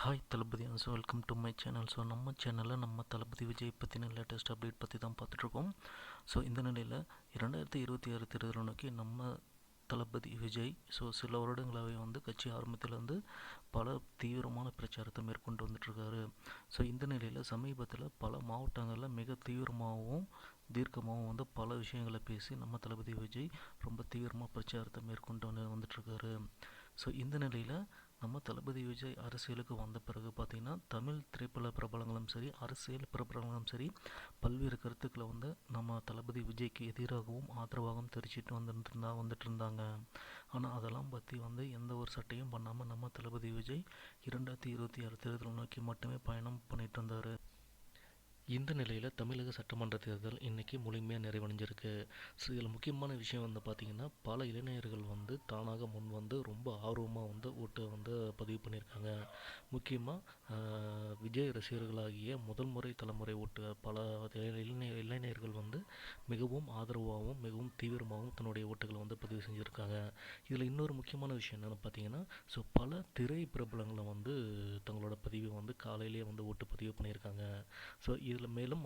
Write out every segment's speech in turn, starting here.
Hi Thalapathy so welcome to my channel. So நம்ம சேனலில் நம்ம தளபதி விஜய் பற்றின லேட்டஸ்ட் அப்டேட் பற்றி தான் பார்த்துட்ருக்கோம். ஸோ இந்த நிலையில் 2026 தேர்தலை நோக்கி நம்ம தளபதி விஜய் சில வருடங்களாகவே கட்சி ஆரம்பத்திலேருந்து பல தீவிரமான பிரச்சாரத்தை மேற்கொண்டு வந்துட்டுருக்காரு. இந்த நிலையில் சமீபத்தில் பல மாவட்டங்களில் மிக தீவிரமாகவும் தீர்க்கமாகவும் பல விஷயங்களை பேசி நம்ம தளபதி விஜய் ரொம்ப தீவிரமாக பிரச்சாரத்தை மேற்கொண்டு வந்துட்டுருக்காரு. இந்த நிலையில் நம்ம தளபதி விஜய் அரசியலுக்கு வந்த பிறகு பார்த்திங்கன்னா தமிழ் திரைப்பட பிரபலங்களும் சரி, அரசியல் பிரபலங்களும் சரி, பல்வேறு கருத்துக்களை நம்ம தளபதி விஜய்க்கு எதிராகவும் ஆதரவாகவும் தெரிவிச்சிட்டு வந்துட்டு இருந்தாங்க. ஆனால் அதெல்லாம் பற்றி எந்த ஒரு சட்டையும் பண்ணாமல் நம்ம தளபதி விஜய் 2026 தேர்தலை நோக்கி மட்டுமே பயணம் பண்ணிட்டு இருந்தார். இந்த நிலையில் தமிழக சட்டமன்ற தேர்தல் இன்றைக்கி முழுமையாக நிறைவடைஞ்சிருக்கு. இதில் முக்கியமான விஷயம் பார்த்திங்கன்னா, பல இளைஞர்கள் தானாக முன் ரொம்ப ஆர்வமாக ஓட்டை பதிவு பண்ணியிருக்காங்க. முக்கியமாக விஜய் ரசிகர்களாகிய முதல் முறை தலைமுறை ஓட்டு பல இளைஞர்கள் மிகவும் ஆதரவாகவும் மிகவும் தீவிரமாகவும் தன்னுடைய ஓட்டுகளை பதிவு செஞ்சுருக்காங்க. இதில் இன்னொரு முக்கியமான விஷயம் என்னென்னு பார்த்தீங்கன்னா, பல திரை பிரபலங்களை தங்களோட பதிவை காலையிலேயே ஓட்டு பதிவு பண்ணியிருக்காங்க. இதில் மேலும்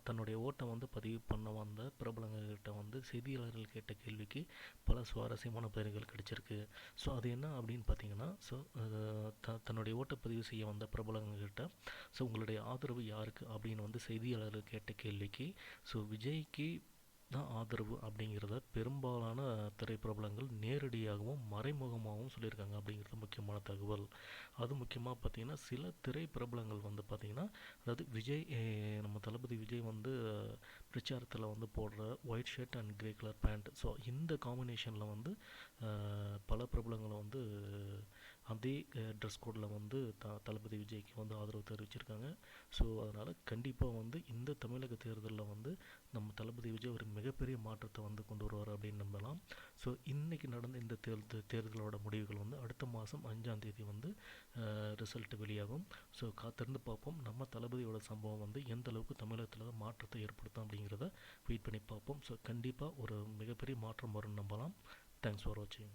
தன்னுடைய ஓட்டை பதிவு பண்ண வந்த பிரபலங்கள்கிட்ட செய்தியாளர்கள் கேட்ட கேள்விக்கு பல சுவாரஸ்யமான பதில்கள் கிடைச்சிருக்கு. அது என்ன அப்படின்னு பார்த்தீங்கன்னா, தன்னுடைய ஓட்டை பதிவு செய்ய வந்த பிரபலங்கள்கிட்ட உங்களுடைய ஆதரவு யாருக்கு அப்படின்னு செய்தியாளர்கள் கேட்ட கேள்விக்கு விஜய்க்கு தான் ஆதரவு அப்படிங்கிறத பெரும்பாலான திரைப்பிரபலங்கள் நேரடியாகவும் மறைமுகமாகவும் சொல்லியிருக்காங்க அப்படிங்கிறது முக்கியமான தகவல். அது முக்கியமாக பார்த்திங்கன்னா, சில திரைப்பிரபலங்கள் பார்த்திங்கன்னா, அதாவது விஜய் நம்ம தளபதி விஜய் பிரச்சாரத்தில் போடுற white shirt and grey colour pant, இந்த காம்பினேஷனில் பல பிரபலங்களை அதே ட்ரெஸ் கோடில் தளபதி விஜய்க்கு ஆதரவு தெரிவிச்சிருக்காங்க. அதனால் கண்டிப்பாக இந்த தமிழக தேர்தலில் நம்ம தளபதி விஜய் ஒரு மிகப்பெரிய மாற்றத்தை கொண்டு வருவார் அப்படின்னு நம்பலாம். இன்றைக்கி நடந்த இந்த தேர்தலோட முடிவுகள் அடுத்த மாதம் 5ஆம் தேதி ரிசல்ட் வெளியாகும். காத்திருந்து பார்ப்போம் நம்ம தளபதியோட சம்பவம் எந்த அளவுக்கு தமிழகத்தில் மாற்றத்தை ஏற்படுத்தும் அப்படிங்கிறத வெயிட் பண்ணி பார்ப்போம். கண்டிப்பாக ஒரு மிகப்பெரிய மாற்றம் வரும்னு நம்பலாம். தேங்க்ஸ் ஃபார் வாட்சிங்.